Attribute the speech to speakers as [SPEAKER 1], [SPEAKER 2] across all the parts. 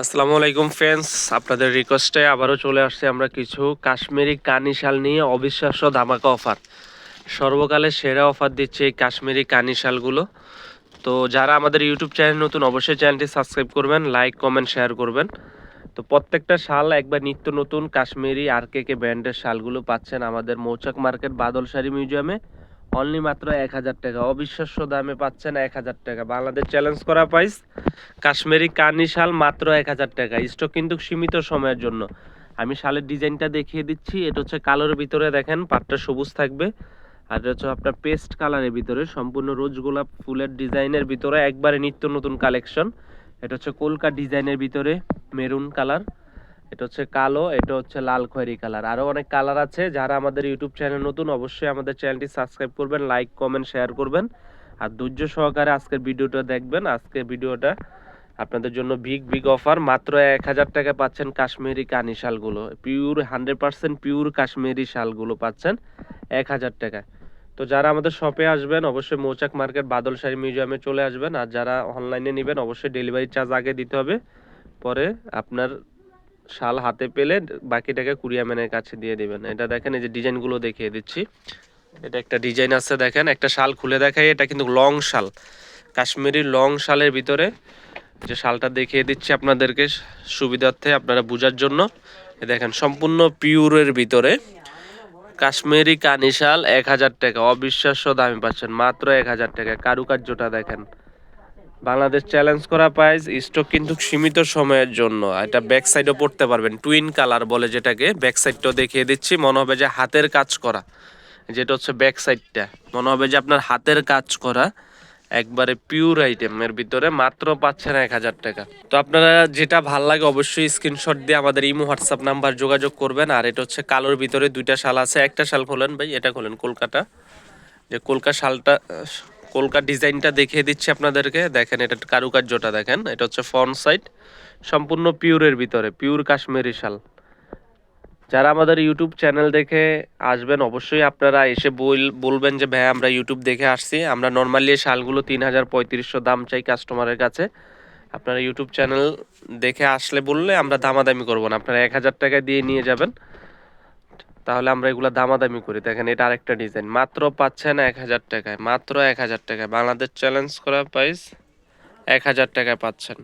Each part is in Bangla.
[SPEAKER 1] আসসালামু আলাইকুম ফ্রেন্ডস, আপনাদের রিকোয়েস্টে আবারও চলে আসছে আমরা কিছু কাশ্মীরি কানি শাল নিয়ে অবিশ্বাস্য ধামাকা অফার। সর্বকালের সেরা অফার দিচ্ছে এই কাশ্মীরি কানি শালগুলো। তো যারা আমাদের ইউটিউব চ্যানেল নতুন, অবশ্যই চ্যানেলটি সাবস্ক্রাইব করবেন, লাইক কমেন্ট শেয়ার করবেন। তো প্রত্যেকটা শাল একবার নিত্য নতুন কাশ্মীরি আর কে ব্র্যান্ডের শালগুলো পাচ্ছেন আমাদের মৌচাক মার্কেট বাদল শাড়ি মিউজিয়ামে অনলি মাত্র 1000 টাকা। অবিশ্বাস্য দামে পাচ্ছেন 1000 টাকা। বাংলাদেশ চ্যালেঞ্জ করা প্রাইস কাশ্মীরি কানি শাল মাত্র 1000 টাকা। স্টক কিন্তু সীমিত সময়ের জন্য। আমি শালের ডিজাইনটা দেখিয়ে দিচ্ছি। এটা হচ্ছে কালোর ভিতরে, দেখেন পাটটা সবুজ থাকবে, আর এটা হচ্ছে আপনার পেস্ট কালারের ভিতরে সম্পূর্ণ রোজ গোলাপ ফুলের ডিজাইনের ভিতরে একবারে নিত্য নতুন কালেকশন। এটা হচ্ছে কলকা ডিজাইনের ভিতরে মেরুন কালার, এটা হচ্ছে কালো, এটা হচ্ছে লাল খয়েরি কালার। আরও অনেক কালার আছে। যারা আমাদের ইউটিউব চ্যানেল নতুন, অবশ্যই আমাদের চ্যানেলটি সাবস্ক্রাইব করবেন, লাইক কমেন্ট শেয়ার করবেন, আর ধৈর্য সহকারে আজকের ভিডিওটা দেখবেন। আজকের ভিডিওটা আপনাদের জন্য বিগ অফার। মাত্র 1000 টাকা পাচ্ছেন কাশ্মীরি কানি শালগুলো, পিওর 100% পিওর কাশ্মীরি শালগুলো পাচ্ছেন 1000 টাকায়। তো যারা আমাদের শপে আসবেন অবশ্যই মৌচাক মার্কেট বাদল শাড়ি মিউজিয়ামে চলে আসবেন, আর যারা অনলাইনে নেবেন অবশ্যই ডেলিভারি চার্জ আগে দিতে হবে, পরে আপনার শাল হাতে পেলে বাকি টাকা কুরিয়ার ম্যানের কাছে দিয়ে দিবেন। এটা দেখেন, এই যে ডিজাইনগুলো দেখিয়ে দিচ্ছি। এটা একটা ডিজাইন আছে, দেখেন একটা শাল খুলে দেখাই। এটা কিন্তু লং শাল, কাশ্মীরি লং শালের ভিতরে যে শালটা দেখিয়ে দিচ্ছি আপনাদেরকে সুবিধার্থে আপনারা বোঝার জন্য। দেখেন সম্পূর্ণ পিওরের ভিতরে কাশ্মীরি কানি শাল 1000 টাকা। অবিশ্বাস্য দামে পাচ্ছেন মাত্র 1000 টাকা। কারুকার্যটা দেখেন, বাংলাদেশ চ্যালেঞ্জ করা প্রাইস। স্টক কিন্তু সীমিত সময়ের জন্য। এটা ব্যাক সাইডও পড়তে পারবেন, টুইন কালার বলে যেটাকে। ব্যাক সাইডটাও দেখিয়ে দিচ্ছি, মনে হবে যে হাতের কাজ করা। যেটা হচ্ছে ব্যাক সাইডটা, মনে হবে যে আপনার হাতের কাজ করা, একবারে পিওর আইটেমের ভিতরে মাত্র পাচ্ছেন 1000 টাকা। তো আপনারা যেটা ভাল লাগে অবশ্যই স্ক্রিনশট দিয়ে আমাদের ইমো হোয়াটসঅ্যাপ নাম্বার যোগাযোগ করবেন। আর এটা হচ্ছে কালোর ভিতরে দুইটা শাল আছে। একটা শাল খোলেন ভাই, এটা খোলেন কলকাতা, যে কলকা শালটা, কলকা ডিজাইনটা দেখিয়ে দিচ্ছি আপনাদেরকে। দেখেন এটা কারুকার্যটা দেখেন, এটা হচ্ছে ফ্রন্ট সাইড সম্পূর্ণ পিওরের ভিতরে, পিওর কাশ্মীরি শাল। যারা আমাদের ইউটিউব চ্যানেল দেখে আসবেন অবশ্যই আপনারা এসে বলবেন যে ভাই আমরা ইউটিউব দেখে আসছি। আমরা নর্মালি এই শালগুলো 3000-3500 দাম চাই কাস্টমারের কাছে। আপনারা ইউটিউব চ্যানেল দেখে আসলে বললে আমরা দামাদামি করবো না, আপনারা 1000 টাকা দিয়ে নিয়ে যাবেন, তাহলে আমরা এগুলো দামাদামি করি। দেখেন এটা আরেকটা ডিজাইন, মাত্র পাচ্ছেন 1000 টাকায়, মাত্র 1000 টাকায়। বাংলাদেশ চ্যালেঞ্জ করা প্রাইস 1000 টাকায় পাচ্ছেন।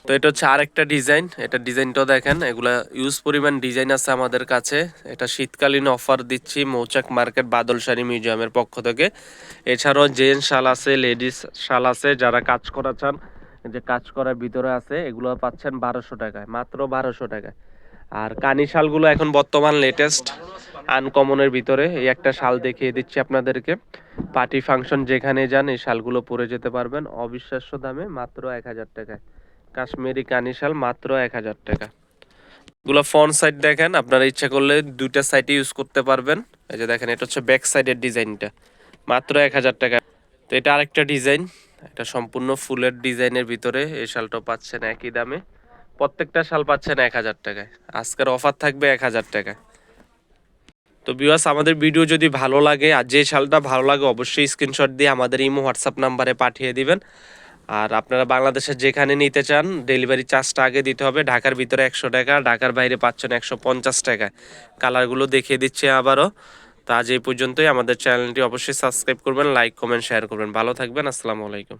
[SPEAKER 1] তো এটা হচ্ছে আরেকটা ডিজাইন, এটা ডিজাইনটাও দেখেন। এগুলা ইউজ পরিমাণ ডিজাইন আছে আমাদের কাছে। এটা শীতকালীন অফার দিচ্ছি মৌচাক মার্কেট বাদল শাড়ি মিউজিয়ামের পক্ষ থেকে। এছাড়াও জেন্টস শাল আছে, লেডিস শাল আছে। যারা কাজ করা চান, যে কাজ করার ভিতরে আছে, এগুলো পাচ্ছেন 1200 টাকায়, মাত্র 1200 টাকায়। আর কানি শালগুলো এখন বর্তমান লেটেস্ট আনকমনের ভিতরে। এই একটা শাল দেখিয়ে দিচ্ছি আপনাদেরকে। পার্টি ফাংশন যেখানে যান এই শালগুলো পরে যেতে পারবেন অবিশ্বাস্য দামে, মাত্র 1000 টাকায়। কাশ্মীরি কানি শাল মাত্র 1000 টাকা। এগুলো ফ্রন্ট সাইড দেখেন, আপনারা ইচ্ছা করলে দুইটা সাইডে ইউজ করতে পারবেন। এই যে দেখেন এটা হচ্ছে ব্যাক সাইডের ডিজাইনটা, মাত্র 1000 টাকা। তো এটা আরেকটা ডিজাইন, এটা সম্পূর্ণ ফুলের ডিজাইনের ভিতরে। এই শালটাও পাচ্ছেন একই দামে, প্রত্যেকটা শাল পাচ্ছেন 1000 টাকায়। আজকের অফার থাকবে 1000 টাকা। তো ভিউয়ার্স, আমাদের ভিডিও যদি ভালো লাগে আর যে শালটা ভালো লাগে অবশ্যই স্ক্রিনশট দিয়ে আমাদের ইমো হোয়াটসঅ্যাপ নাম্বারে পাঠিয়ে দিবেন। আর আপনারা বাংলাদেশের যেখানে নিতে চান ডেলিভারি চার্জটা আগে দিতে হবে। ঢাকার ভিতরে 100 টাকা, ঢাকার বাইরে পাচ্ছেন 150 টাকায়। কালারগুলো দেখিয়ে দিচ্ছি আবারও। তো আজ এই পর্যন্তই। আমাদের চ্যানেলটি অবশ্যই সাবস্ক্রাইব করবেন, লাইক কমেন্ট শেয়ার করবেন। ভালো থাকবেন, আসসালামু আলাইকুম।